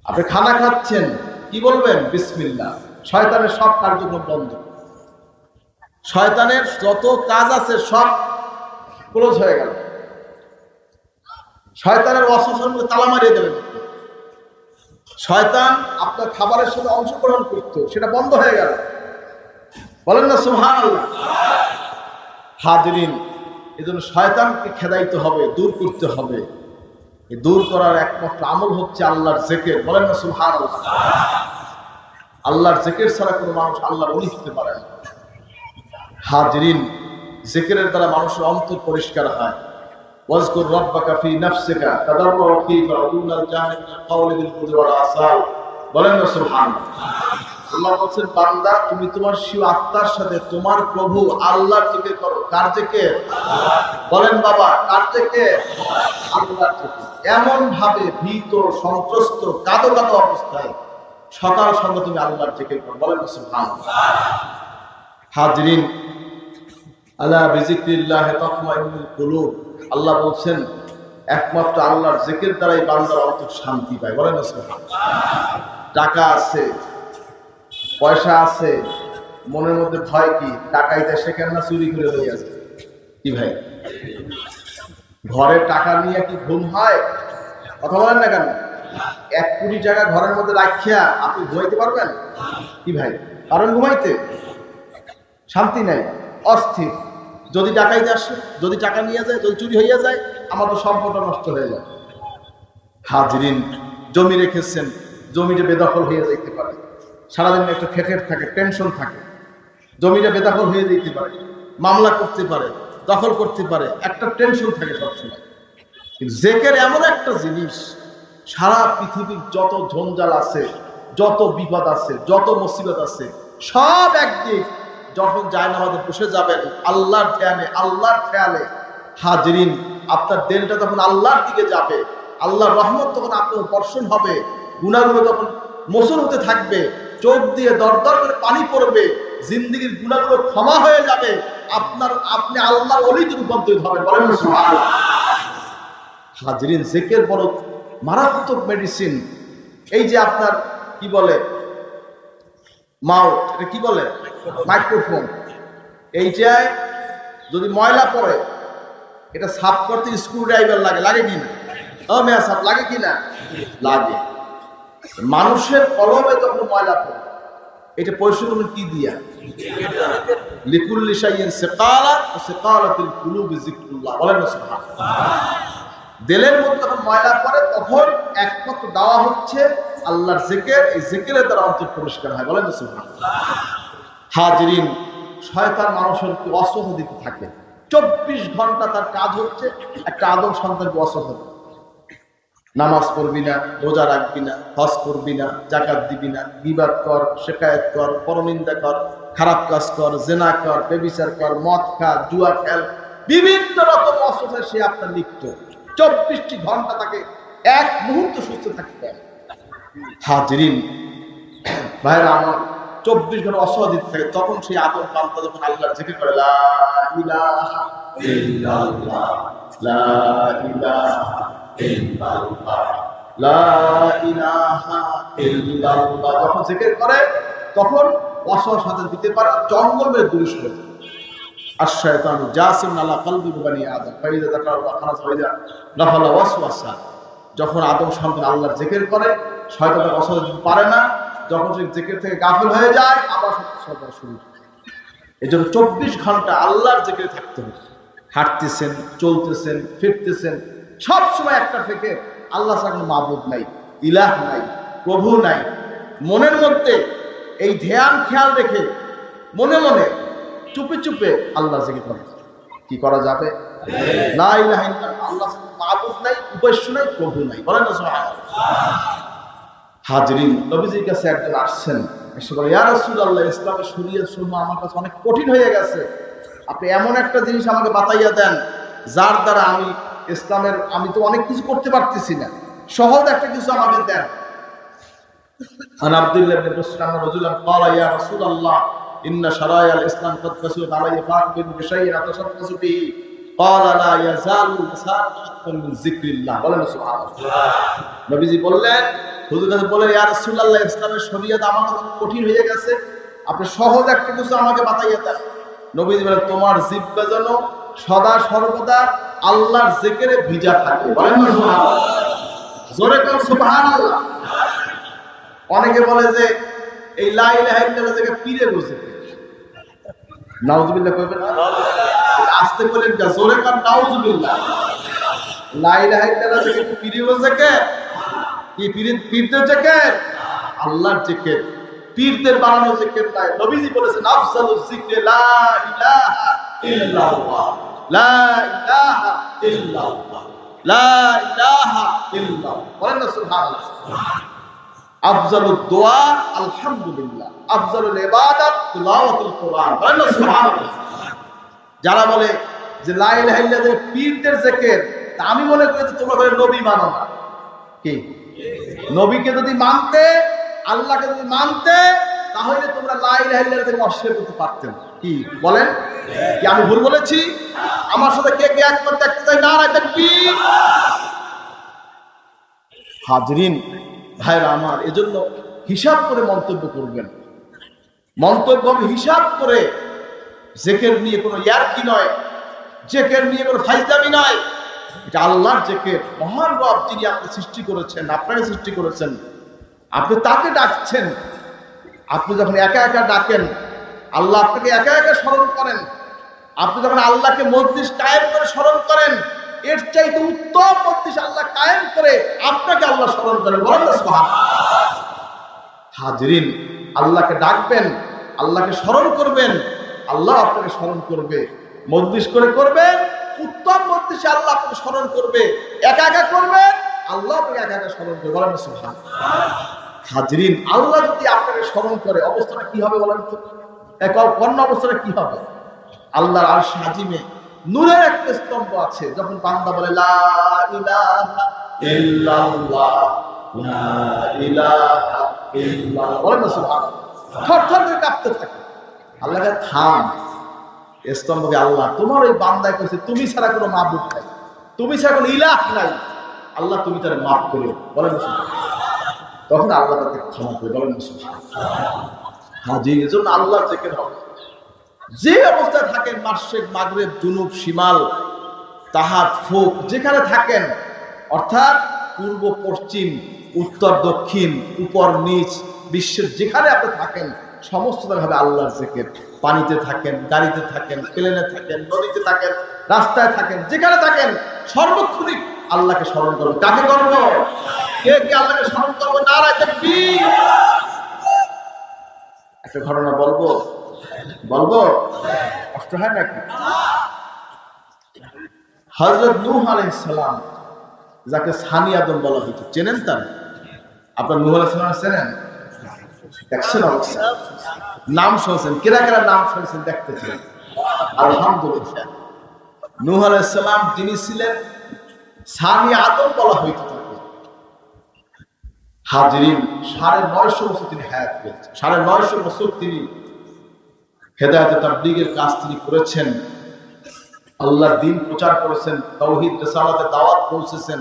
আপনি খানা খাচ্ছেন, কি বলবেন? বিসমিল্লাহ। শয়তানের সব কার্যক্রম বন্ধ, শয়তানের যত কাজ আছে সব ক্লোজ হয়ে গেল। শয়তানের ওয়াসওয়াসার মধ্যে তালা মারিয়ে দেবেন। শয়তান আপনার খাবারের সাথে অংশগ্রহণ করত, সেটা বন্ধ হয়ে গেল। বলেন না সুবহানাল্লাহ। হাজরিন, এজন্য শয়তানকে খেদাইতে হবে, দূর করতে হবে। এই দূর করার একমাত্র আমল হচ্ছে আল্লাহর জিকির। বলেন না সুবহানাল্লাহ। আল্লাহর জিকির ছাড়া কোনো মানুষ আল্লাহর ওলি হতে পারে না। হাজরিন, জিকিরের দ্বারা মানুষের অন্তর পরিষ্কার হয়। ওয়াজকুর রাব্বাকা ফি নাফসিকা তাদাররুআন ওয়া খীফা ওয়া দুনাল জাহরি মিনাল কওলি বিল গুদুওয়ি ওয়াল আসাল। বলেন না সুবহানাল্লাহ। আল্লাহ বলেন, বান্দা তুমি তোমার শির আত্মার সাথে তোমার প্রভু আল্লাহর জিকির করো। কার জিকির? বলেন বাবা, কার জিকির? আল্লাহর জিকির। এমন ভাবে ভীত, সন্ত্রস্ত, কাঁদো কাঁদো অবস্থায় সকাল সন্ধ্যা তুমি আল্লাহর জিকির করো। বলেন না সুবহানাল্লাহ। হাজরিন, আলা বিযিকরিল্লাহি তাতমাইন্নুল কুলুব। আল্লাহ বলছেন একমাত্র আল্লাহর জিকির দ্বারাই বান্দার অন্তর শান্তি পায়। বলেন না সুবহানাল্লাহ। টাকা আছে, পয়সা আছে, মনের মধ্যে ভয় কি? টাকাইতে সেখানে না চুরি করে হয়ে আছে কি ভাই? ঘরে টাকা নিয়ে কি ঘুম হয়? কথা বলেন না কেন? 1 কোটি টাকা ঘরের মধ্যে রাখিয়া আপনি ঘুমাইতে পারবেন কি ভাই? কারণ ঘুমাইতে শান্তি নাই, অস্থির। যদি ডাকাইতে আসে, যদি টাকা নিয়ে যায়, যদি চুরি হইয়া যায়, আমার তো সম্পদটা নষ্ট হয়ে যায়। হাজরিন, জমি রেখেছেন, জমিটা বেদখল হয়ে যাইতে পারে। সারাদিন একটা খেটের থাকে, টেনশন থাকে, জমিটা বেদখল হয়ে যেতে পারে, মামলা করতে পারে, দখল করতে পারে, একটা টেনশন থাকে সবসময়। জিকির এমন একটা জিনিস, সারা পৃথিবীর যত ঝঞ্ঝাল আছে, যত বিপদ আছে, যত মুসিবত আছে, সব একদিক যখন জায়নামাজে বসে যাবেন আল্লাহর ধ্যানে, আল্লাহর খেয়ালে, হাজরিন আপনার দিলটা তখন আল্লাহর দিকে যাবে। আল্লাহর রহমত তখন আপনার বর্ষণ হবে, গুনাহগুলো তখন মোচন হতে থাকবে, চোখ দিয়ে দরদর করে পানি পড়বে, জিন্দেগীর গুনাহগুলো ক্ষমা হয়ে যাবে, আপনি আল্লাহর ওলিতে রূপান্তরিত হবেন। বলেন না সুবহানাল্লাহ। হাজরিন, জিকির বড় মারাত্মক মেডিসিন। এই যে আপনার কি বলে মাউথ, এটা কি বলে মাইক্রোফোন, এইটায় যদি ময়লা পড়ে এটা সাফ করতে স্ক্রু ড্রাইভার লাগে, লাগে কিনা? মেয়া সাফ লাগে কিনা? লাগে। মানুষের কলমে যখন ময়লা পড়ে এটা পরিষ্কার করবেন কি দিয়া? লিকুল্লি শাইইন সিকালা ওয়া সিকালাতুল কুলুবি যিকরুল্লাহ। বলেন না সুবহানাল্লাহ। দিলের মধ্যে যখন ময়লা পড়ে তখন একমাত্র দাওয়া হচ্ছে আল্লাহর জিকির। এই জিকিরের দ্বারা অন্তর পরিষ্কার হয়। বলেন না সুবহানাল্লাহ। হাজরিন, শয়তান মানুষের ওয়াসওয়াসা দিতে থাকে। 24 ঘন্টা তার কাজ হচ্ছে একটা আদম সন্তানকে ওয়াসওয়াসা দেওয়া। নামাজ পড়বি না, রোজা রাখবি না, হজ করবি না, যাকাত দিবি না, গীবাত কর, শিকায়াত কর, পরনিন্দা কর, খারাপ কাজ কর, জেনা কর, ব্যভিচার কর, মদ খা, জুয়া খেল, বিভিন্ন রকম ওয়াসওয়াসায় সে আপনার লিপ্ত। 24টি ঘন্টা তাকে এক মুহূর্ত সুস্থ থাকতে হবে। হাজরিন ভাইরা আমার, 24 ঘন্টা ওয়াসওয়াসা দিতে থাকে। তখন সেই আদম বান্দা যখন আল্লাহর জিকির করে, লা ইলাহা ইল্লাল্লাহ, লা ইলাহা ইল্লাল্লাহ, লা ইলাহা ইল্লাল্লাহ, যখন জিকির করে তখন ওয়াসওয়াসা দিতে পারে, জঙ্গল মেরে দূরে সরে যায়। আশ-শায়তানু জাসিমুন আলা কলবি বানি আদম ফাইযা যাকারাল্লাহ খালাস ফাইযা গাফালা ওয়াসওয়াসা। যখন আদম সন্তান আল্লাহর জিকির করে, শয়তান তাকে ওয়াসওয়াসা দিতে পারে না। যখন সে জিকির থেকে গাফিল হয়ে যায়, আবার সব শুরু হয়। এজন্য 24 ঘন্টা আল্লাহর জিকিরে থাকতে হবে। হাঁটতেছেন, চলতেছেন, ফিরতেছেন, সব সময় একটা থেকে আল্লাহ ছাড়া কোনো মাবুদ নাই, ইলাহ নাই, প্রভু নাই। মনের মধ্যে এই ধ্যান খেয়াল রেখে মনে মনে চুপে চুপে আল্লাহ জিকির করা। কি করা যাবে? লা ইলাহা ইল্লাল্লাহ, আল্লাহ ছাড়া মাবুদ নাই, উপাস্য নাই, প্রভু নাই। বলেন না সুবহানাল্লাহ। হাজরিন, নবীজির কাছে একজন আসছেন, এসে বলে, ইয়া রাসূলুল্লাহ, ইসলামের শরীয়ত সমূহ আমার কাছে অনেক কঠিন হয়ে গেছে, আপনি এমন একটা জিনিস আমাকে বাতাইয়া দেন যার দ্বারা আমি তো অনেক কিছু করতে পারতেছি না, সহজ একটা কিছু আমাকে দেন। আন আব্দুল্লাহ ইবনে বুসরাম রাজুলান ক্বালা ইয়া রাসূলুল্লাহ ইন্না শারায়াল ইসলাম قد كثرت علي فاقبل بشيء اتشبث به قال لا يزال لسان من ذكر الله। বলেন সুবহানাল্লাহ। নবীজি বললেন, হুজুর কাছে বলে, ইয়া রাসূলুল্লাহ, ইসলামের শরীয়ত আমার কাছে কঠিন হয়ে গেছে, আপনি সহজ একটা কিছু আমাকে বাতাইয়া দেন। নবীজি বলেন, তোমার জিহ্বা যেন সদা সর্বদা আল্লাহর জিকিরে ভিজা থাকে। বলেন না সুবহানাল্লাহ, জোরে কোন সুবহানাল্লাহ। অনেকে বলে যে এই লা ইলাহা ইল্লাল্লাহ থেকে পীরে বসে, নাউযুবিল্লাহ কইবেন না, আস্তে বলেন, জোরে কোন নাউযুবিল্লাহ। লা ইলাহা ইল্লাল্লাহ থেকে পীরে বসে কে? কি পীরদের জিকির? আল্লাহর জিকির। পীরদের বানানো জিকির নাই। নবীজি বলেছেন, আফজালুজ যিকরি লা ইলাহা ইল্লাল্লাহ, লা ইলাহা ইল্লাল্লাহ, লা ইলাহা ইল্লাল্লাহ। বলেন না সুবহানাল্লাহ। আফজালুদ দোয়া আলহামদুলিল্লাহ, আফজালুল ইবাদাত তিলাওয়াতুল কোরআন। বলেন না সুবহানাল্লাহ। যারা বলে যে লা ইলাহা ইল্লাল্লাহ পীরদের জিকির, তা আমি মনে করি যে তোমরা নবী মানো না। কি? নবীকে যদি মানতে, আল্লাহকে যদি মানতে, তাহলে তোমরা লা ইলাহা ইল্লাল্লাহ থেকে অস্বীকার করতে পারতেন। কি বলেন? কি আমি ভুল বলেছি? আমার সাথে কে কে একমত দেখতে চাই? নারায়ে তাকবীর। হাজরিন ভাইরা আমার, এজন্য হিসাব করে মন্তব্য করবেন। মন্তব্য হিসাব করে। জিকির নিয়ে কোনো ইয়ারকি নয়, জিকির নিয়ে কোনো ফাইজলামি নয়। এটা আল্লাহর জিকির। মহান রব যিনি আপনি সৃষ্টি করেছেন, আপনাকে সৃষ্টি করেছেন, আপনি তাকে ডাকছেন। আপনি যখন একা একা ডাকেন, আল্লাহ আপনাকে একা একা স্মরণ করেন। আপনি যখন আল্লাহকে মজলিস কায়েম করে স্মরণ করেন, এর চাইতে উত্তম মজলিস আল্লাহ কায়েম করে আপনাকে আল্লাহ স্মরণ করেন। বলেন না সুবহানাল্লাহ। হাজরিন, আল্লাহকে ডাকবেন, আল্লাহকে স্মরণ করবেন, আল্লাহ আপনাকে স্মরণ করবে। মজলিস করে করবেন, উত্তম মজলিসে আল্লাহ আপনাকে স্মরণ করবে। একা একা করবেন, আল্লাহ আপনাকে একা একা স্মরণ করবে। বলেন না সুবহানাল্লাহ। হাজরিন, আল্লাহ যদি আপনাকে স্মরণ করে, অবস্থাটা কি হবে বলেন তো? অন্য অবস্থাটা কি হবে? আল্লাহর আরশ আজিমে নূরের একটা স্তম্ভ আছে। যখন বান্দা বলে লা ইলাহা ইল্লাল্লাহ, লা ইলাহা ইল্লাল্লাহ, বলেন না সুবহানাল্লাহ, থরথর করে কাঁপতে থাকে। আল্লাহকে থাম, স্তম্ভকে আল্লাহ তোমার ওই বান্দায় কইছে তুমি ছাড়া কোনো মাবুদ নাই, তুমি ছাড়া কোনো ইলাহ নাই, আল্লাহ তুমি তার মাফ করো। বলেন না সুবহানাল্লাহ। তখন আল্লাহ তাকে ক্ষমা করে। বলেন না সুবহানাল্লাহ। হাজী, এজন্য আল্লাহর জিকির হবে। যে অবস্থায় থাকেন, মাশরিক, মাগরিব, জুনুব, শিমাল, তাহাত, ফুক, যেখানে থাকেন, অর্থাৎ পূর্ব পশ্চিম, উত্তর দক্ষিণ, উপর নিচ, বিশ্বের যেখানে আপনি থাকেন, সমস্ত ভাবে আল্লাহর জিকির। পানিতে থাকেন, গাড়িতে থাকেন, প্লেনে থাকেন, নদীতে থাকেন, রাস্তায় থাকেন, যেখানে থাকেন, সর্বক্ষণিক আল্লাহকে স্মরণ করবো। কাকে করবো? কে কে আল্লাহকে স্মরণ করবো? নারায়ে তাকবীর। একটা ঘটনা বলবো, কষ্ট হয় নাকি? হযরত নূহ আলাইহিস সালাম, যাকে সানি আদম বলা হতো, চেনেন? তার আপনার নূহ আলাইহিস সালাম চেনেন? দেখছেন? অবশ্য নাম শুনছেন। কেরা কেরা নাম শুনছেন দেখতে চান? আলহামদুলিল্লাহ। নূহ আলাইহিস সালাম যিনি ছিলেন, সানি আদম বলা হইতো তাকে। হাজরিন, 950 বছর তিনি হায়াত পেয়েছেন। 950 বছর তিনি হেদায়েত তাবলীগের কাজ তিনি করেছেন। আল্লাহর দ্বীন প্রচার করেছেন, তাওহীদ রিসালাতের দাওয়াত পৌঁছেছেন।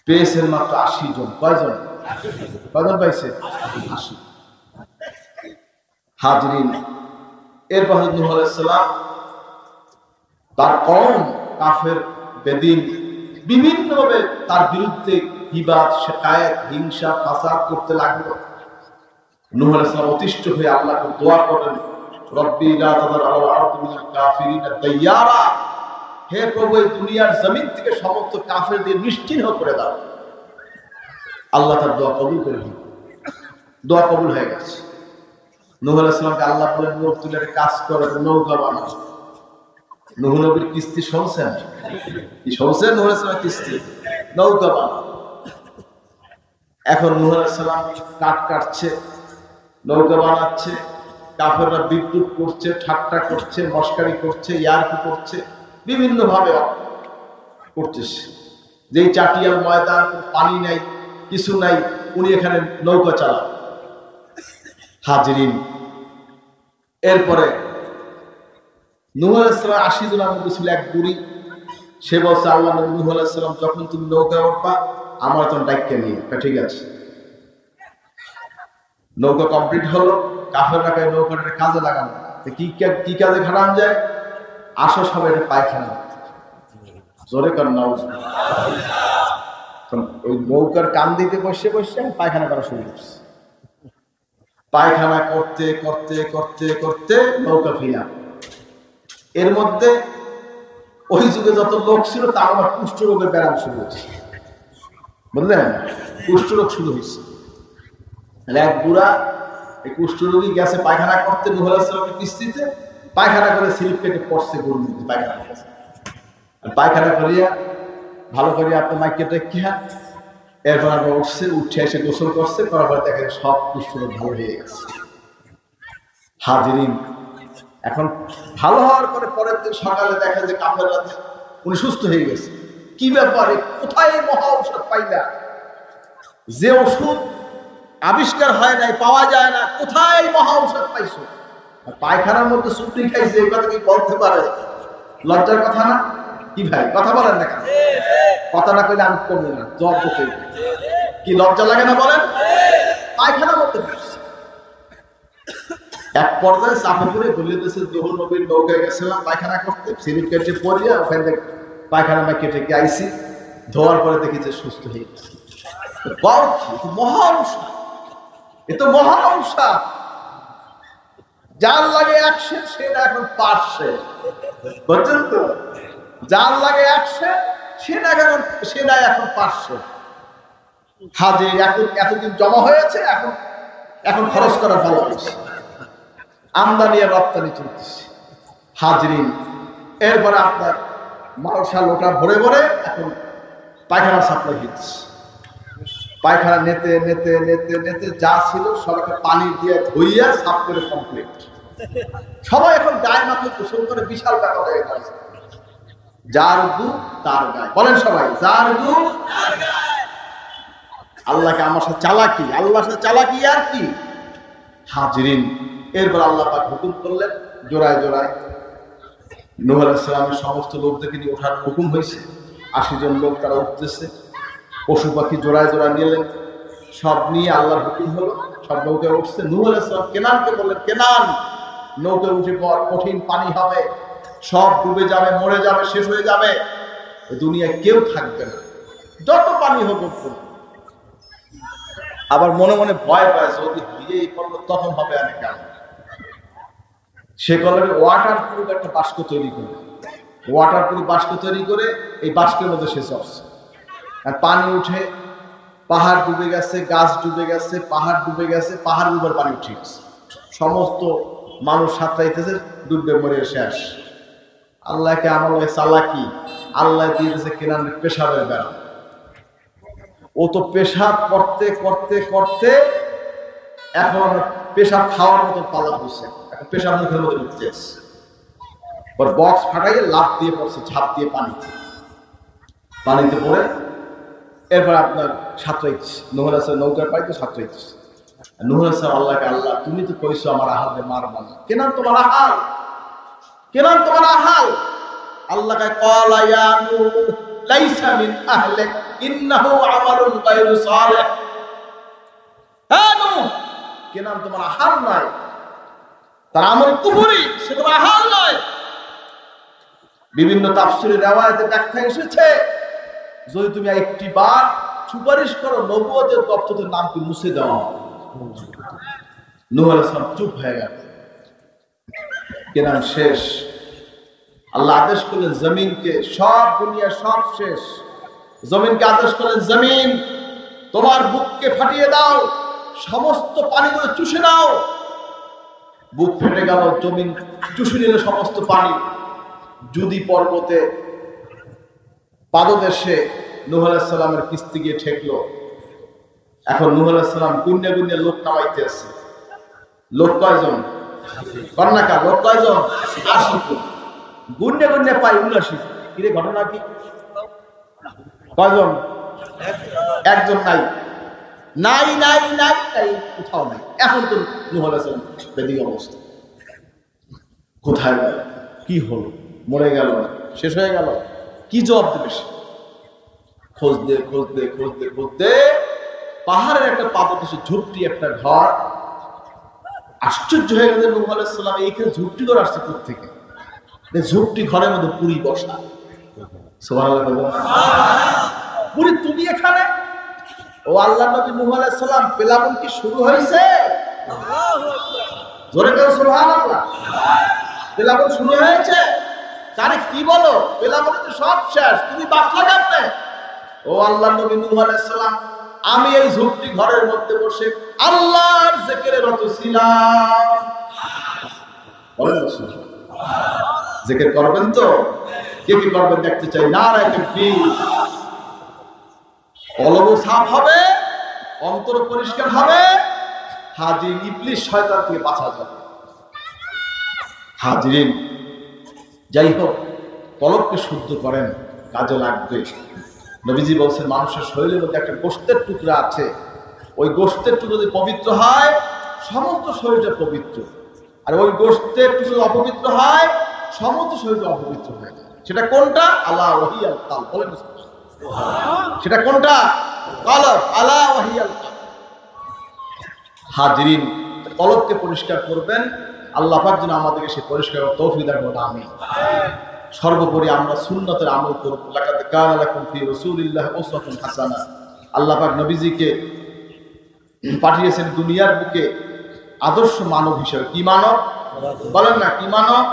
পেয়েছেন মাত্র 80 জন। কয়জন? কয়জন পাইছে? 80। হাজরিন, এরপর নূহ আলাইহিস সালাম তার কওম কাফের, বেদিন বিভিন্নভাবে তার বিরুদ্ধে গীবত, শিকায়েত, হিংসা, ফাসাদ করতে লাগলো। নূহ আলাইহিস সালাম অতিষ্ঠ হয়ে আল্লাহকে দোয়া করেন, রব্বি লা তাযার আলাল আরদি মিনাল কাফিরিনা দাইয়ারা, হে প্রভু, এই দুনিয়ার জমিন থেকে সমস্ত কাফেরদের নিশ্চিহ্ন করে দাও। আল্লাহ তার দোয়া কবুল করে নিলেন। দোয়া কবুল হয়ে গেছে। নূহ আলাইহিস সালামকে আল্লাহ বলেন, নূহ তুই একটা কাজ করে নৌকা বানাও। নূহ নবীর কিস্তি শুনছেন? কি শুনছেন? নূহ আলাইহিস সালামের কিস্তি, নৌকা বানাও। এখন নূহ আলাইহিস সালাম কাঠ কাটছে, নৌকা বানাচ্ছে। কাফেররা বিদ্রুপ করছে, ঠাট্টা করছে, মস্কারি করছে, ইয়ারকি করছে, বিভিন্ন ভাবে করতেছে। যেই চাটিয়াল ময়দান, পানি নাই, কিছু নাই, উনি এখানে নৌকা চালান। হাজরিন, এরপরে নূহ আলাইহিস সালাম 80 জনের মধ্যে ছিল এক বুড়ি। সে বলছে, আল্লাহ নবী নূহ আলাইহিস সালাম, যখন তুমি নৌকা উঠবা, আমার তো ডাইককে নিয়ে, ঠিক আছে। নৌকা কমপ্লিট হলো, কাফেররা নৌকাটা কাজে লাগানো, কি কাজে খাটান যায়? আসো সবাই এটা পায়খানা, জোরে কর নাউজ। ওই নৌকার কান দিতে বসে বসে পায়খানা করা শুরু করছে। পায়খানা করতে করতে করতে করতে নৌকা ফিরা। এর মধ্যে ওই যুগে যত লোক ছিল তা আমার কুষ্ঠরোগের ব্যায়াম শুরু হয়েছে, বুঝলেন? কুষ্ঠরোগ শুরু হয়েছে। এক বুড়া এই কুষ্ঠরোগী গেছে পায়খানা করতে, নূহ আলাইহিস সালামের কিস্তিতে পায়খানা করে স্লিপ কেটে পড়ছে গরুর মধ্যে পায়খানা করছে। পায়খানা করিয়া ভালো করিয়া আপনার মাইকে টেকিয়া এরপর আমরা উঠে এসে গোসল করছে, করার পর দেখেন সব কুষ্ঠরোগ ভালো হয়ে গেছে। হাজিরিন, এখন ভালো হওয়ার পরে পরের দিন সকালে দেখেন যে কাফেররা উনি সুস্থ হয়ে গেছে। কি ব্যাপারে, কোথায় মহা ঔষধ পাইলা? যে ওষুধ আবিষ্কার হয় নাই, পাওয়া যায় না, কোথায় মহা ঔষধ পাইছো? পায়খানার মধ্যে সুপ্রি খাইছে, এই কথা কি বলতে পারে? লজ্জার কথা না? কি ভাই কথা বলেন না কেন? কথা না কইলে আমি করবো না, জব বকে। কি লজ্জা লাগে না বলেন? পায়খানার মধ্যে খাইছে। এক পর্যায়ে চাপে পড়ে বলে দিয়েছে দোহর নবীর নৌকায় গেছিলাম পায়খানা করতে, সিলিপ কেটে পড়িয়া ওখানে পায়খানা মা কেটে আইসি, ধোয়ার পরে দেখি যে সুস্থ হয়ে গেছে। মহা ঔষধ, এ তো মহা ঔষধ। যার লাগে 100 সে না এখন 500, বুঝছেন তো? যার লাগে 100 সে না এখন 500। হাজে এতদিন জমা হয়েছে, এখন খরচ করা ভালো হয়েছে, আমদানি আর রপ্তানি চলতেছে। হাজরিন, এরপরে আপনার মালসা লোটা ভরে ভরে এখন পায়খানা সাপ্লাই হচ্ছে। পায়খানা নেতে নেতে নেতে নেতে যা ছিল সবাইকে পানি দিয়ে ধুইয়া সাফ করে কমপ্লিট। সবাই এখন গায়ে মাথায় গোসল করে, বিশাল ব্যাপার হয়ে গেছে। যার দু তার গায়ে, বলেন সবাই, যার দু তার গায়ে। আল্লাহকে আমার সাথে চালাকি, আল্লাহর সাথে চালাকি আর কি? হাজরিন, এরপর আল্লাহ পাক হুকুম করলেন জোড়ায় জোড়ায় নূহ আলাইহিস সালামের সমস্ত লোকদেরকে নিয়ে ওঠার হুকুম হয়েছে। 80 জন লোক তারা উঠতেছে, পশু পাখি জোড়ায় জোড়ায় নিলেন, সব নিয়ে আল্লাহর হুকুম হলো, সব নৌকায় উঠছে। নূহ আলাইহিস সালাম কেনানকে বললেন, কেনান নৌকায় উঠে পর, কঠিন পানি হবে, সব ডুবে যাবে, মরে যাবে, শেষ হয়ে যাবে, দুনিয়ায় কেউ থাকবে না, যত পানি হোক। আবার মনে মনে ভয় পায়, যদি ভিজে করলো তখন হবে অনেক কেন। সে কলমে ওয়াটার প্রুফ একটা বাস্ক তৈরি করে, ওয়াটার প্রুফ বাস্ক তৈরি করে এই বাস্কের মধ্যে সে চলছে। আর পানি উঠে, পাহাড় ডুবে গেছে, গাছ ডুবে গেছে, পাহাড় ডুবে গেছে, পাহাড়ের উপর পানি উঠে গেছে, সমস্ত মানুষ সাঁতরাইতেছে, ডুববে মরে শেষ। আল্লাহকে আমার চালাকি, আল্লাহ দিয়েছে কেনানের পেশাবের বেড়া। ও তো পেশাব করতে করতে করতে এখন পেশাব খাওয়ার মতো পালা হয়েছে, এখন পেশাব মুখের মধ্যে ঢুকতে আসছে। বক্স ফাটাইয়ে লাফ দিয়ে পড়ছে, ঝাঁপ দিয়ে পানিতে পড়ে এরপর আপনার সাঁতরাইছে। নূহ আলাইহিস সালাম নৌকার পাইতে সাঁতরাইছে। নূহ আলাইহিস সালাম আল্লাহকে, আল্লাহ তুমি তো কইছো আমার আহালকে মারবা না, কেনান তোমার আহাল, কেনান তোমার আহাল। আল্লাহকে ক্বালা ইয়া নূহ লাইসা মিন আহলিক ইন্নাহু আমালুন গায়রু সালিহ। হ্যাঁ নূহ, কেনান তোমার আহাল নয়, তার আমল কুফরি, সে তোমার আহাল নয়। বিভিন্ন তাফসীরের riwayate ব্যাখ্যা এসেছে, যদি তুমি একটি বার সুপারিশ করো নবুয়তের দপ্তরের নামকে মুছে দেওয়া। নূহ আলাইহিস সালাম চুপ হয়ে গেল, কেনান শেষ। আল্লাহ আদেশ করলেন জমিনকে, সব দুনিয়া সব শেষ। জমিনকে আদেশ করলেন, জমিন তোমার বুককে ফাটিয়ে দাও, সমস্ত পানিগুলো চুষে নাও। বুক ফেটে গেল, জমিন চুষে নিল সমস্ত পানি। জুদি পর্বতে পাদদেশে নূহ আলাইহিস সালামের কিস্তি গিয়ে ঠেকলো। এখন নূহ আলাইহিস সালাম গুন্নে গুন্নে লোক নামাইতে আছে। লোক কয়জন? কন্যাকা লোক কয়জন? 80। গুন্নে গুন্নে পাই 79। কিরে ঘটনা কি? কয়জন? একজন নাই, নাই নাই নাই নাই, কোথাও নাই। এখন তো নূহ আলাইহিস সালাম বেদিক অবস্থা, কোথায় গেল, কি হলো, মরে গেল, শেষ হয়ে গেল, কি জবাব দেবে সে? খুঁজতে খুঁজতে খুঁজতে খুঁজতে পাহাড়ের একটা পাদদেশে ঝুপটি একটা ঘর। আশ্চর্য হয়ে গেছে নূহ আলাইহিস সালাম, এইখানে ঝুপটি ঘর আসছে কোত্থেকে? ঝুপটি ঘরের মধ্যে পুরি বসা। সুবহানাল্লাহ। পুরি তুমি এখানে? ও আল্লাহ নবী নূহ আলাইহিস সালাম, পেলাবন কি শুরু হয়েছে? জোরে করে সুবহানাল্লাহ। পেলাবন শুরু হয়েছে? তারে কি বলো, পেলাবন তো সব শেষ, তুমি বাঁচলা কেমনে? ও আল্লাহ নবী নূহ আলাইহিস সালাম, আমি এই ঝুপটি ঘরের মধ্যে বসে আল্লাহর জিকিরে রত ছিলাম। বলেন জিকির করবেন তো? কে কি করবেন দেখতে চাই। নারায়ে তাকবীর। কলব সাফ হবে, অন্তর পরিষ্কার হবে, হাজির ইবলিস শয়তান থেকে বাঁচা যাবে। হাজিরিন, যাই হোক, কলবকে শুদ্ধ করেন, কাজে লাগবে। নবীজি বলছেন মানুষের শরীরের মধ্যে একটা গোশতের টুকরা আছে, ওই গোশতের টুকরো যদি পবিত্র হয় সমস্ত শরীরটা পবিত্র, আর ওই গোশতের টুকরো অপবিত্র হয় সমস্ত শরীরটা অপবিত্র হয়ে যায়। সেটা কোনটা? আলা ওয়াহিয়াল কালব। বলেন সেটা কোনটা? কলব। আলা ওয়াহিয়াল কালব। হাজিরিন, কলবকে পরিষ্কার করবেন, আল্লাহ পাক যেন আমাদেরকে সেই পরিষ্কার তৌফিক দান করেন। আমিন। সর্বোপরি আমরা সুন্নতের আমল করব। লাকাদ কানা লাকুম ফি রাসূলিল্লাহি উসওয়াতুন হাসানাহ। আল্লাহ পাক নবীজিকে পাঠিয়েছেন দুনিয়ার বুকে আদর্শ মানব হিসেবে। কি মানব? বলেন না, কি মানব?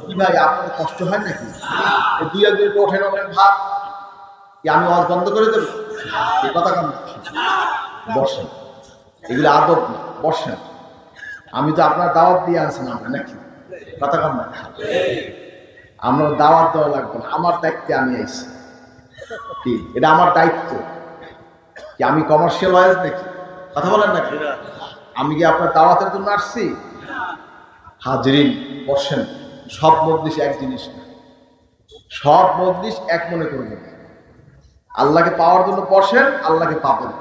কি ভাই, আপনাদের কষ্ট হয় নাকি? এই দুই একদিন ওঠেন ওঠেন ভাব কি আমি ওয়াজ বন্ধ করে দেব? এই কথা কেন? বসেন, এগুলো আদব না, বসেন। আমি তো আপনার দাওয়াত দিয়ে আনছেন আমরা নাকি? কথা কম না, আমরা দাওয়াত দেওয়া লাগবে না, আমার দায়িত্বে আমি আইছি। কি এটা আমার দায়িত্ব? কি আমি কমার্শিয়াল ওয়াইজ নাকি? কথা বলেন নাকি? আমি কি আপনার দাওয়াতের জন্য আসছি? হাজিরিন, বসেন। সব মজলিস এক জিনিস না, সব মজলিস এক মনে করবেন। আল্লাহকে পাওয়ার জন্য বসেন, আল্লাহকে পাবেন।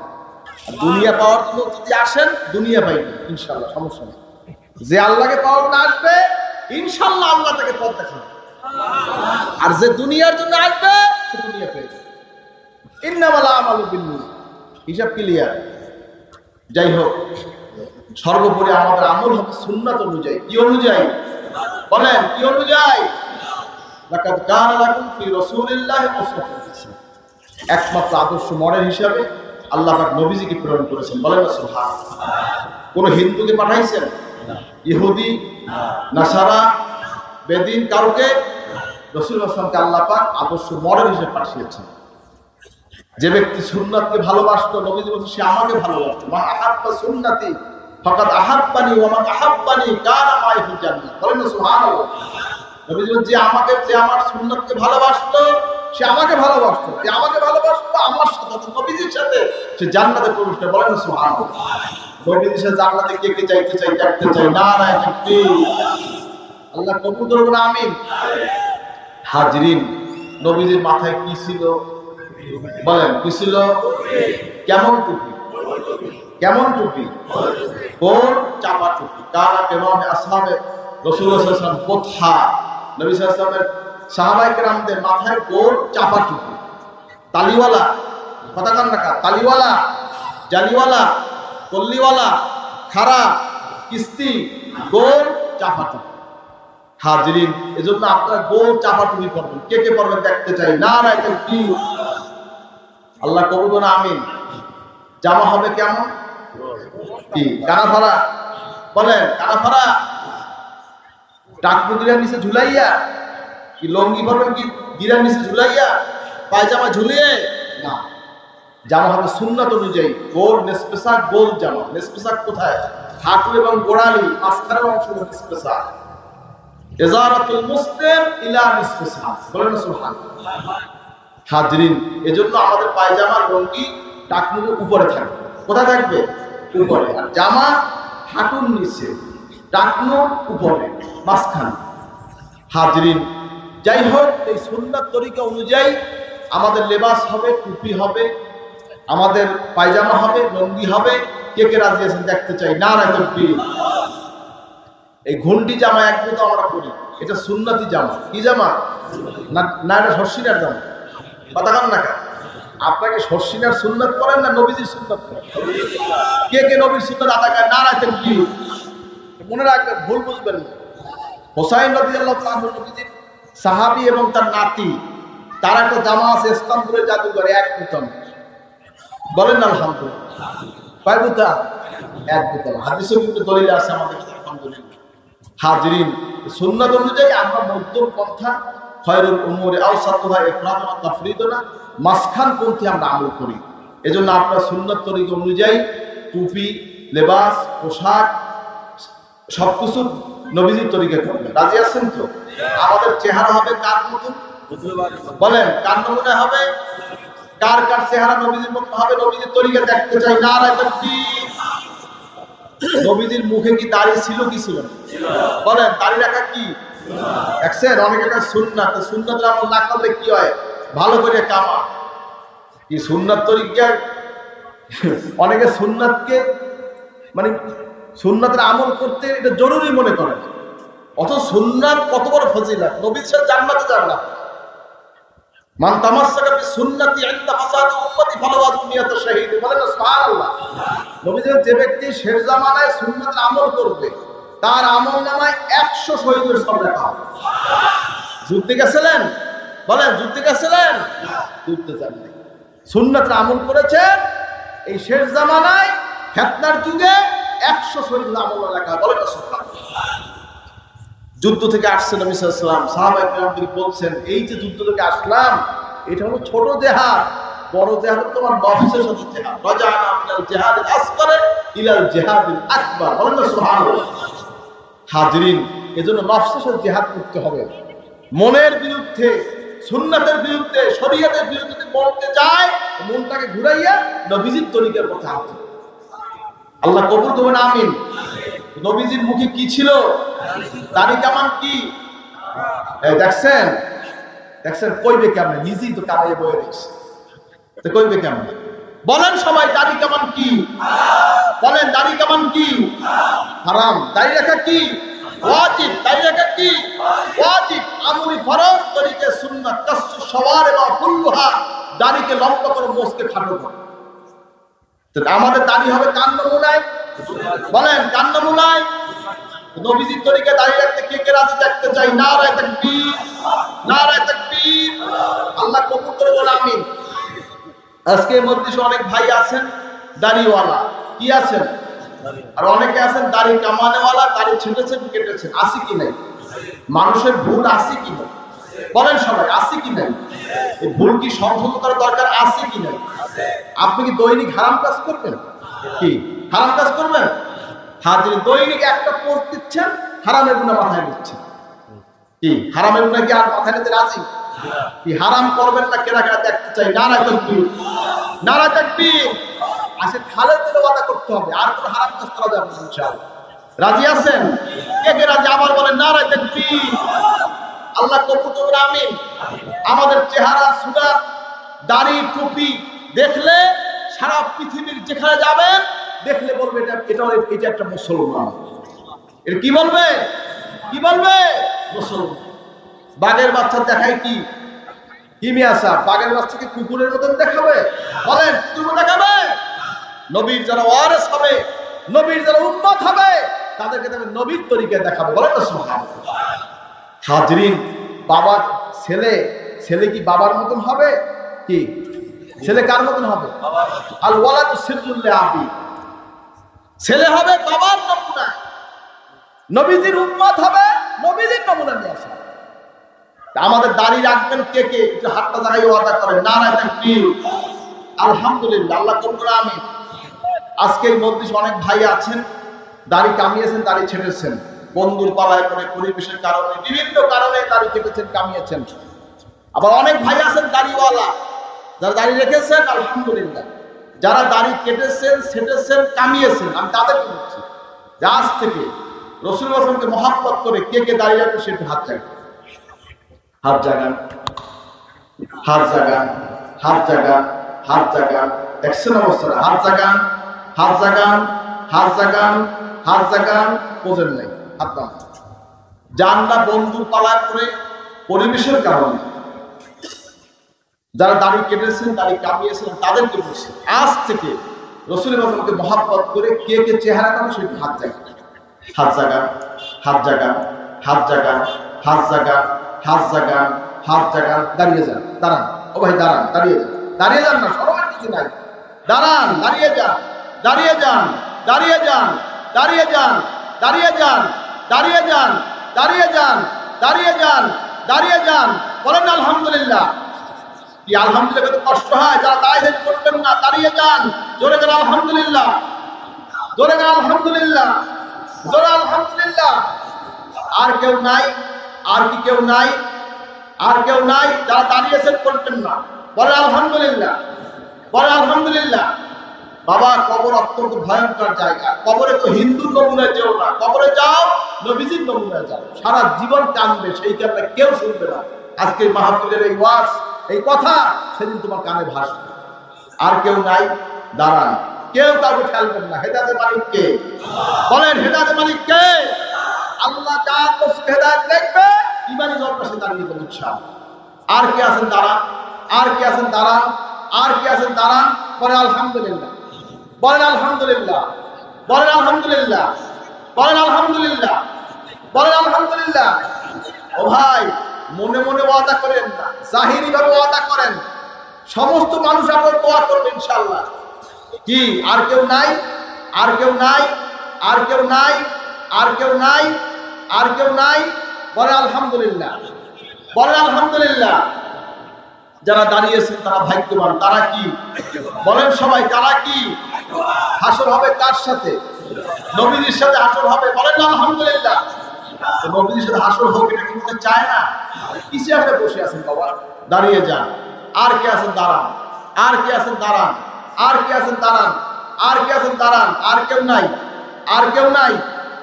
দুনিয়া পাওয়ার জন্য যদি আসেন, দুনিয়া পাইবেন ইনশাল্লাহ, সমস্যা নেই। যে আল্লাহকে পাওয়ার জন্য আসবে ইনশাল্লাহ আল্লাহ তাকে পথ দেখাবে, আর যে দুনিয়ার জন্য আসবে সে দুনিয়া পেয়ে যাবে। ইন্নামাল আমালু বিন্নিয়াত। হিসাব ক্লিয়ার। যাই হোক, সর্বোপরি আমাদের আমল হবে সুন্নাত অনুযায়ী। কি অনুযায়ী? বলেন কি অনুযায়ী? লাকাদ কানা লাকুম ফি রাসূলিল্লাহি উসওয়াতুন হাসানাহ। একমাত্র আদর্শ মডেল হিসাবে আল্লাহ পাক নবীজিকে প্রেরণ করেছেন। বলেন সুবহানাল্লাহ। কোন হিন্দুকে পাঠাইছেন? ইহুদি, নাসারা, বেদিন, কাউকে? রাসূলুল্লাহ সাল্লাল্লাহু আলাইহি ওয়াসাল্লামকে আল্লাহ পাক আদর্শ মডেল হিসেবে পাঠিয়েছেন। যে ব্যক্তি সুন্নাতকে ভালোবাসতো, নবীজি বলেছেন সে আমাকে ভালোবাসতো। মান আহাব্বা সুন্নতি ফাকাদ আহাব্বানি ওয়া মান আহাব্বানি কানা মাই ফিল জান্নাহ। বলেন সুবহানাল্লাহ। নবীজি বলেন যে আমার সুন্নাতকে ভালোবাসতো সে আমাকে ভালোবাসতো, যে আমাকে ভালোবাসতো আমার সাথে, নবীজির সাথে, সে জান্নাতে প্রবেশ করে। বলেন সুবহানাল্লাহ। নবীজির সাথে জান্নাতে কে কে যাইতে চাই, ডাকতে চাই। নারায়ে তাকবীর। আল্লাহ কবুল করুন, আমিন। হাজিরিন, নবীজির মাথায় কি ছিল? বলেন কি ছিল? কেমন টুপি? কেমন টুপি? গোল চাপা টুপি। কারা কেমন আসহাবে রাসূলুল্লাহ সাল্লাল্লাহু আলাইহি ওয়াসাল্লাম কোথা? নবী সাল্লাল্লাহু আলাইহি ওয়াসাল্লামের সাহাবায়ে কেরামদের মাথায় গোল চাপা টুপি। তালিওয়ালা, কথা কান রাখা, তালিওয়ালা, জালিওয়ালা, কল্লিওয়ালা, খাড়া, কিস্তি, গোল চাপা টুপি। হাজিরিন, এজন্য আপনারা গোল চাপা টুপি পরবেন। কে কে পরবেন দেখতে চাই। নারায়ে তাকবীর। আল্লাহ কবুল করুন, আমিন। জামা হবে কেমন? কি কানা ফাড়া? বলেন কানা ফাড়া। টাকনু গিরার নিচে ঝুলাইয়া? কি লঙ্গি পরবেন কি গিরার নিচে ঝুলাইয়া? পায়জামা ঝুলিয়ে? না, জামা হবে সুন্নাত অনুযায়ী। গোল নেসপেসা, গোল জামা। নেসপেসা কোথায়? হাঁটু এবং গোড়ালি মাঝখানের অংশ নেসপেসা। ইজারাতুল মুসলিম ইলা নিসফিসা। বলেন সুবহানাল্লাহ। হাজিরিন, এজন্য আমাদের পায়জামার লঙ্গি টাকনুর উপরে থাকবে। কোথায় থাকবে? উপরে। আর জামা হাঁটুর নিচে, টাকনুর উপরে, মাঝখানে। হাজিরিন, যাই হোক, এই সুন্নাত তরিকা অনুযায়ী আমাদের লেবাস হবে, টুপি হবে, আমাদের পায়জামা হবে, লঙ্গি হবে। কে কে রাজি আছেন দেখতে চাই। নারায়ে তাকবীর। এই ঘন্টি জামা একদম আমরা করি, এটা সুন্নতি জামা। কি জামা? না, এটা শর্ষিনার জামা। কথা কান না। আপনাকে শর্ষিনার সুন্নাত করেন না নবীজির সুন্নাত করেন? কে কে নবীর সুন্নাত আদায় করেন? নারায়ে তাকবীর। মনে রাখবেন, ভুল বুঝবেন না। হোসাইন রাদিয়াল্লাহু তাআলা নবীজির সাহাবী এবং তার নাতি, তার একটা জামা আছে ইস্তানবুলের জাদুঘরে, এক বোতাম। বলেন না আলহামদুলিল্লাহ। কয় বোতাম? এক বোতাম। হাদিসের মধ্যে দলিল আছে আমাদের, আলহামদুলিল্লাহ। হাজরিন, সুন্নাত অনুযায়ী আমরা মধ্যম পন্থা, খয়রুল উমুরি আওসাতুহা ইফরাদুন ওয়া তাফরিদুন, মাঝখান পন্থী আমরা আমল করি। এজন্য আপনারা সুন্নাত তরিকা অনুযায়ী টুপি, লেবাস, পোশাক সবকিছু নবীজির তরিকা করবেন। রাজি আছেন তো? আমাদের চেহারা হবে কার মতন? বলেন, কার নমুনা হবে? কার কার চেহারা নবীজির মতো হবে? নবীজির তরিকা দেখতে চাই। নারায়ে তাকবীর। নবীজির মুখে কি দাড়ি ছিল কি ছিল না? বলেন, দাড়ি রাখা কি? দেখছেন অনেকে একটা সুন্নাত, সুন্নাতের আমল না করলে কি হয়? ভালো করে কামা কি সুন্নাত তরিকা। অনেকে সুন্নাতকে মানে সুন্নাতের আমল করতে এটা জরুরি মনে করেন, অথচ সুন্নাত কত বড় ফজিলত। নবীর সাথে জান্নাতে যান না। মান তামাসসাকা বিসুন্নতি ইনদা ফাসাদি উম্মতি ফালাহু আজরুন মিয়াত শাহীদ। বলেন সুবহানাল্লাহ। নবীজি যে ব্যক্তি শেষ জামানায় সুন্নাতের আমল করবে, তার আমলনামায় 100 শহীদের সওয়াব লেখা হবে। যুদ্ধে গেছিলেন? বলেন, যুদ্ধে গেছিলেন? যুদ্ধে যান নাই, সুন্নাতের আমল করেছেন। এই শেষ জামানায় ফিতনার যুগে 100 শহীদের আমল লেখা হবে। বলেন সুবহানাল্লাহ। যুদ্ধ থেকে আসছেন নবী সাল্লাল্লাহু আলাইহি ওয়াসাল্লাম, সাহাবায়ে কেরামকে বলছেন, এই যে যুদ্ধ থেকে আসলাম, এটা হলো ছোট জিহাদ। বড় জিহাদ তোমার নফসের সাথে জিহাদ। রাজানা মিনাল জিহাদিল আসগর ইলাল জিহাদিল আকবার। বলেন না সুবহানাল্লাহ। হাজরিন, এজন্য নফসের সাথে জিহাদ করতে হবে। মনের বিরুদ্ধে, সুন্নাতের বিরুদ্ধে, শরীয়তের বিরুদ্ধে যদি বলতে যায়, মনটাকে ঘুরাইয়া নবীজির তরিকার পথে আনতে। আল্লাহ কবুল করবেন, আমিন। নবীজির মুখে কি ছিল? দাড়ি কামান কি? দেখছেন দেখছেন কইবে কেমন? নিজেই তো কামাইয়ে বয়ে রয়েছে, তো কইবে কেমন? বলেন সবাই, দাড়ি কামান কি? বলেন, দাড়ি কামান কি? হারাম। দাড়ি রাখা কি? ওয়াজিব। দাড়ি রাখা কি? ওয়াজিব। আমলি ফরজ, তরিকে সুন্নাত, কাসসু শাওয়ার বা কুল্লুহা। দাড়িকে লম্বা করে, মোছকে খাটো করে। তো আমাদের দাড়ি হবে কার নমুনায়? বলেন, কার নমুনায়? নবীজির তরিকায় দাঁড়িয়ে রাখতে কে কে রাজি দেখতে চাই? নারায়ে তাকবীর, নারায়ে তাকবীর। আল্লাহ কবুল করে বলে আমিন। আজকে মধ্যে অনেক ভাই আছেন দাড়িওয়ালা, কি আছেন? আর অনেকে আছেন দাড়ি কামানেওয়ালা, দাড়ি ছেটেছেন, কেটেছেন। আছে কি নাই? মানুষের ভুল আছে কি নাই? বলেন সবাই, আছে কি নাই? এই ভুল কি সংশোধন করার দরকার আছে কি নাই? আপনি কি দৈনিক হারাম কাজ করবেন? কি হারাম কাজ করবেন? হাজির, দৈনিক একটা পোস্ট দিচ্ছেন, হারামের গুনাহ মাথায় নিচ্ছেন। কি হারামের গুনাহ কি আর মাথায় নিতে রাজি? কি হারাম করবেন না কেনা কেনা দেখতে চাই। নারায়ে তাকবীর, নারায়ে তাকবীর। আসে খালে দিলে ওয়াদা করতে হবে, আর কোনো হারাম কাজ করা যাবে না ইনশাআল্লাহ। রাজি আছেন? কে কে রাজি? আবার বলেন নারায়ে তাকবীর। আল্লাহ কবুল করুন, আমিন। আমাদের চেহারা, সুরাত, দাড়ি, টুপি দেখলে সারা পৃথিবীর যেখানে যাবেন দেখলে বলবে এটা একটা মুসলমান। এটা কি বলবে? কি বলবে? মুসলমান। বাঘের বাচ্চা দেখায় কি? কি মিয়া সাহেব, বাঘের বাচ্চাকে কুকুরের মতন দেখাবে? বলেন, কুকুর দেখাবে? নবীর যারা ওয়ারিস হবে, নবীর যারা উম্মত হবে, তাদেরকে তুমি নবীর তরিকায় দেখাবে। বলেন না সুবহানাল্লাহ। হাজরিন, বাবা ছেলে, ছেলে কি বাবার মতন হবে? কি ছেলে কার মতন হবে? আল ওয়ালাদু সিররুল লিআবি। ছেলে হবে বাবার নমুনা, নবীজির উম্মত হবে নবীজির নমুনা নিয়ে আসা। আমাদের দাড়ি রাখবেন কে কে? একটু হাতটা জায়গায় ওয়াদা করেন। নারায়ে তাকবীর। আলহামদুলিল্লাহ, আল্লাহ কবুল করুন, আমিন। আজকে এই মজলিসে অনেক ভাই আছেন দাড়ি কামিয়েছেন, দাড়ি ছেড়েছেন, বন্ধুর পালায় করে, পরিবেশের কারণে, বিভিন্ন কারণে দাড়ি কেটেছেন, কামিয়েছেন। আবার অনেক ভাই আছেন দাড়িওয়ালা, যারা দাড়ি রেখেছেন আলহামদুলিল্লাহ। যারা দাড়ি কেটেছেন, ছেটেছেন, কামিয়েছেন, আমি তাদেরকে বলছি যে আজ থেকে রাসূলুল্লাহ সাল্লাল্লাহু আলাইহি ওয়াসাল্লামকে মহব্বত করে কে কে দাড়ি রাখবে সে একটু হাত জাগান, হাত জাগান, হাত জাগান, হাত জাগান, হাত জাগান। দেখছেন অবস্থা? হাত জাগান, হাত জাগান, হাত জাগান, হাত জাগান। বোঝেন নাই? হাত না যান না বন্ধু পালা করে, পরিবেশের কারণে। যারা দাড়ি কেটেছেন, দাড়ি কামিয়েছেন, তাদেরকে বলছি আজ থেকে রসুলের বাজারকে মহাব্বত করে কে কে চেহারা কামে সেই হাত জাগান, হাত জাগান, হাত জাগান, হাত জাগান, হাত জাগান, হাত জাগান, হাত জাগান। দাঁড়িয়ে যান, দাঁড়ান, ও ভাই দাঁড়ান, দাঁড়িয়ে যান, দাঁড়িয়ে যান না, সরমের কিছু নাই, দাঁড়ান, দাঁড়িয়ে যান, দাঁড়িয়ে যান, দাঁড়িয়ে যান, দাঁড়িয়ে যান, দাঁড়িয়ে যান, দাঁড়িয়ে যান, দাঁড়িয়ে যান, দাঁড়িয়ে যান, দাঁড়িয়ে যান, বলেন আলহামদুলিল্লাহ। কি আলহামদুলিল্লাহ কষ্ট হয়? যারা দাঁড়িয়ে করবেন না দাঁড়িয়ে যান, জোরে যান আলহামদুলিল্লাহ, জোরে যান আলহামদুলিল্লাহ, জোরে আলহামদুলিল্লাহ। আর কেউ নাই? আর কি কেউ নাই? আর কেউ নাই? যারা দাঁড়িয়েছেন করবেন না, বলেন আলহামদুলিল্লাহ, বলেন আলহামদুলিল্লাহ। বাবা, কবর অত্যন্ত ভয়ঙ্কর জায়গা। কবরে তো হিন্দু নমুনায় যেও না, কবরে যাও নবীজির নমুনায় যাও, সারা জীবন টানবে, সেই কারণে কেউ শুনবে না। আজকে মাহফিলের এই ওয়াজ, এই কথা সেদিন তোমার কানে ভাসবে। আর কেউ নাই? দাঁড়ান, কেউ কাউকে ঠেলবেন না। হেদায়েতের মালিক কে? বলেন হেদায়েতের মালিক কে? আল্লাহ যার কাছে হেদায়েত দেখবে ইমানি দরকারে দাঁড়িয়ে যাবেন ইনশাআল্লাহ। আর কে আছেন? দাঁড়ান, আর কে আছেন? দাঁড়ান, আর কে আছেন? দাঁড়ান, বলেন আলহামদুলিল্লাহ, বলেন আলহামদুলিল্লাহ, বলেন আলহামদুলিল্লাহ, বলেন আলহামদুলিল্লাহ, বলেন আলহামদুলিল্লাহ। ও ভাই, মনে মনে ওয়াদা করেন না, জাহিরি ভাবে ওয়াদা করেন। সমস্ত মানুষ আপনার দোয়া করবে ইনশাআল্লাহ। কি আর কেউ নাই? আর কেউ নাই? আর কেউ নাই? আর কেউ নাই? আর কেউ নাই? বলেন আলহামদুলিল্লাহ, বলেন আলহামদুলিল্লাহ। যারা দাঁড়িয়েছেন তারা ভাগ্যবান। তারা কি? বলেন সবাই, তারা কি? হাসর হবে কার সাথে? নবীজির সাথে হাসর হবে। বলেন আলহামদুলিল্লাহ। নবীজির সাথে হাসর হোক, এটা কি মনে চায় না? কিসে আসে বসে আছেন বাবা? দাঁড়িয়ে যান। আর কে আছেন? দাঁড়ান, আর কে আছেন? দাঁড়ান, আর কে আছেন? দাঁড়ান, আর কে আছেন? দাঁড়ান। আর কেউ নাই? আর কেউ নাই?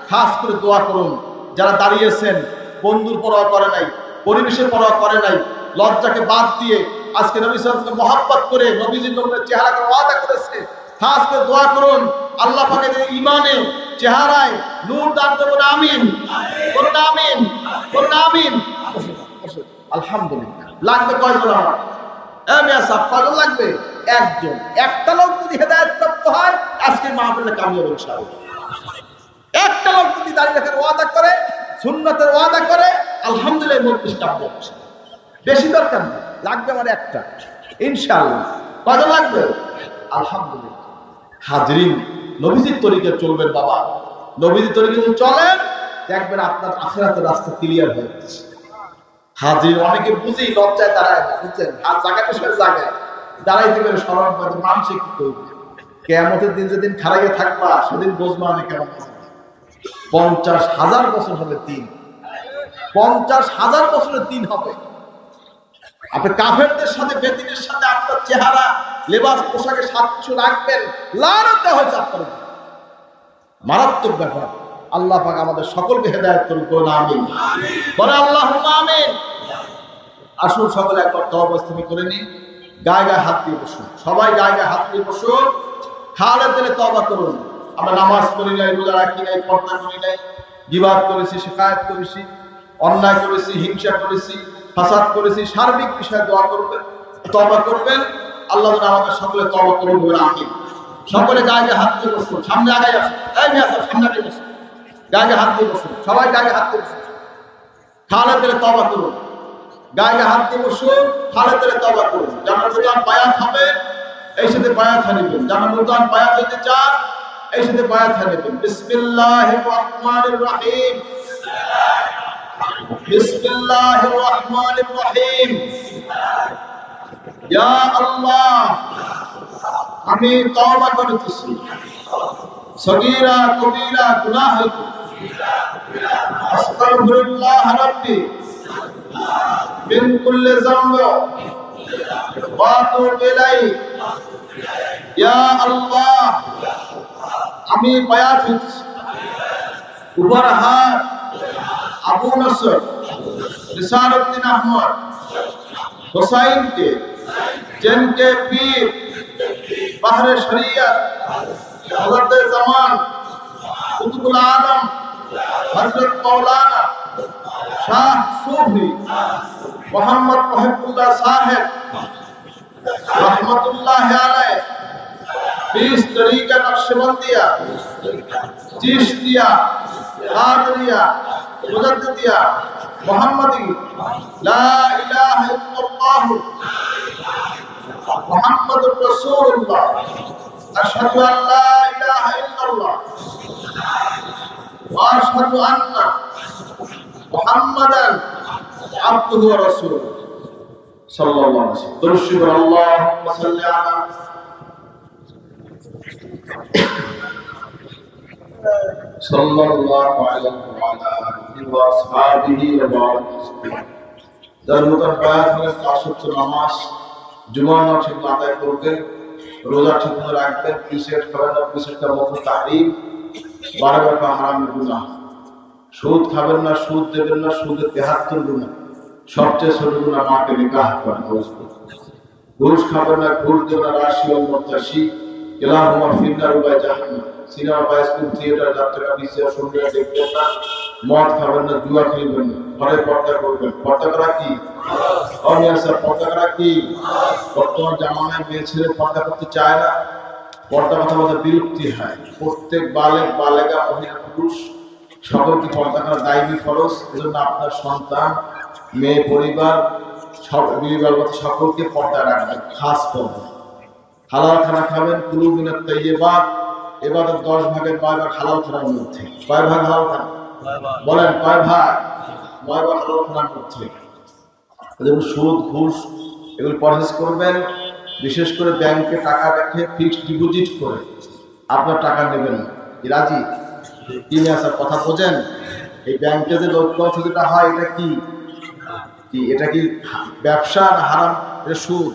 খাস করে দোয়া করুন যারা দাঁড়িয়েছেন, বন্ধুর পরোয়া করে নাই, পরিবেশের পরোয়া করে নাই, লজ্জাকে বাদ দিয়ে আজকে নবী সাল্লাল্লাহু আলাইহি ওয়াসাল্লামকে মহব্বত করে নবীজির নূরের চেহারাকে ওয়াদা করেছে। খাস করে দোয়া করুন আল্লাহ পাকের ইমানে চেহারায় নূর দান করুন। আমিন, বলুন আমিন, বলুন আমিন। আলহামদুলিল্লাহ। লাগবে কয়জন? আমার মিয়া সাহেব কয়জন লাগবে? একজন। একটা লোক যদি হেদায়েত প্রাপ্ত হয় আজকে মাহফিলে কামিয়াব ইনশাআল্লাহ। একটা লোক যদি দাঁড়িয়ে রাখার ওয়াদা করে, সুন্নতের ওয়াদা করে, আলহামদুলিল্লাহ মজলিস কামিয়াব। বেশি দরকার নেই, লাগবে আমার একটা ইনশাআল্লাহ। কত লাগবে? আলহামদুলিল্লাহ। হাজরিন, নবীজির তরিকে চলবেন বাবা। নবীজির তরিকে চলেন, দেখবেন আপনার আখিরাতের রাস্তা ক্লিয়ার হয়ে গেছে। হাজরিন, অনেকে বুঝি লজ্জায় দাঁড়ায় না, বুঝছেন? আর জায়গাটা সে জায়গায় দাঁড়াইতে পারে সরল পথে, মানুষে কি করবে? কিয়ামতের দিন যেদিন খাড়াইয়া থাকবা সেদিন বুঝবা আমি কেমন আছে। 50,000 বছর হবে দিন, 50,000 বছরের দিন হবে। আপনি কাফেরদের সাথে বেদিনের সাথে আপনার চেহারা, লেবাস, পোশাকে সাদৃশ্য রাখবেন, লানত দেওয়া হয়েছে আপনার। মারাত্মক ব্যাপার। আল্লাহ পাক আমাদের সকলকে হেদায়েত করুন, বলুন আমিন। বলে আল্লাহুম্মা আমিন। আসুন সকলে একবার তওবা করে নিন, গায়ে গায়ে হাত দিয়ে বসুন, সবাই গায়ে গায়ে হাত দিয়ে বসুন, খালেদ দিলে তওবা করুন। আমরা নামাজ পড়ি নাই, রোজা রাখি নাই, পর্দা করি নাই, গীবাত করেছি, শিকায়াত করেছি, অন্যায় করেছি, হিংসা করেছি, ফাসাদ করেছি, সার্বিক বিষয়ে দোয়া করবেন, তওবা করবেন। আল্লাহ যেন আমাদের সকলে তওবা করুন, বলে আমিন। সকলে গায়ে গায়ে হাত দিয়ে বসুন, সামনে আগাই আসুন, এই মিয়া সাহেব সামনে আগাই বসুন, গায়ে গায়ে হাত দিয়ে বসুন, সবাই গায়ে গায়ে হাত দিয়ে বসুন, খালেদ দিলে তওবা করুন। গায়ে গায়ে হাত দিয়ে বসুন, খালেদ দিলে তওবা করুন। যারা নতুন বায়াত হবে এই সাথে বায়াত নেবেন, যারা নতুন বায়াত হইতে চান এই সাথে বায়াত নেবেন। বিসমিল্লাহির রহমানির রহিম, বিসমিল্লাহির রহমানির রহিম। ইয়া আল্লাহ, আমি তওবা করতেছি সগীরা কবিরা গুনাহ হইতে, আস্তাগফিরুল্লাহ রাব্বি মিন কুল্লি যামব ওয়া আতুবু ইলাইহি। ইয়া আল্লাহ, আমি বায়াত হইতেছি উপরহাট আবু নসর নিসারউদ্দিন আহমদ हुसैन जिनके पीर बहरे शरीयत हज़रत ज़मान कुतुबुल आलम हज़रत मौलाना शाह सूफी मोहम्मद मुहिब्बुल्लाह साहिब रहमतुल्लाह अलैह बीस तरीका नक्शबंदिया चिश्तिया कादरिया मुजद्दिदिया मुहम्मदी ला इलाहा इल्लल्लाह मुहम्मदुर रसूलुल्लाह अशहदु अन ला इलाहा इल्लल्लाह व अशहदु अन्ना मुहम्मदन अब्दुहु व रसूलुहु सल्लल्लाहु अलैहि वसल्लम। दुरूद अल्लाहुम्मा सल्लि अला सल्लल्लाहु अलैहि व अला आलिहि व असहाबिहि व बारिक। दरमुदार बायात হলে 5 ওয়াক্ত নামাজ জুমা নামাজ ঠিক আদায় করবেন, রোজা ঠিক মতো রাখবেন, পিসেট খাবেন না, পিসেটটা মতো তাহরিম, বারবার হারামের গুনাহ, সুদ খাবেন না, সুদ দেবেন না, সুদের 73 গুনাহ, সবচেয়ে ছোট গুনাহ মাকে নিকাহ করা, ঘুষ খাবেন না, ঘুষ দেবেন না, রাশি ও মুরতাশি ইলাহুমা ফিন্নার ওয়া জাহান্নাম, সিনেমা বায়োস্কোপ থিয়েটার যাত্রা পিসে শুনবেন দেখবেন না, মদ খাবেন না, জুয়া খেলবেন না, ঘরে পর্দা করবেন। পর্দা করা কি? পর্দা করা কি? বর্তমান জামানায় মেয়ে ছেলে পর্দা করতে চায় না, পর্দা কথা বলতে বিরক্তি হয়। প্রত্যেক বালেক বালেগা মহিলা পুরুষ সকলকে পর্দা করা দায়ী ফরজ। এজন্য আপনার সন্তান, মেয়ে, পরিবার, সব বিবাহ সকলকে পর্দা রাখবেন, খাস পর্দা। হালাল খানা খাবেন, কুলু মিনাত তাইয়্যিবাত, ইবাদত 10 ভাগের 9 ভাগ হালাল খানার মধ্যে। কয় ভাগ হালাল খানা? বলেন কয় ভাগ? 9 ভাগ হালাল খানার মধ্যে। যেমন সুদ, ঘুষ এগুলো পরহেজ করবেন। বিশেষ করে ব্যাংকে টাকা রেখে ফিক্সড ডিপোজিট করে আপনার টাকা নেবেন না। রাজি? কি নিয়ে আসার কথা বোঝেন? এই ব্যাংকে যে লক্ষ্য যেটা হয়, এটা কি কি এটা কি ব্যবসা না হারাম? এটা সুদ।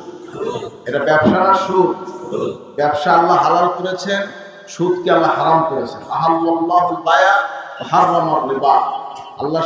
এটা ব্যবসা না সুদ? ব্যবসা আল্লাহ হালাল করেছেন, সুদকে আল্লাহ হারাম করেছেন। আহাল্লাহুল বায়া ওয়া হারামার রিবা। আল্লাহ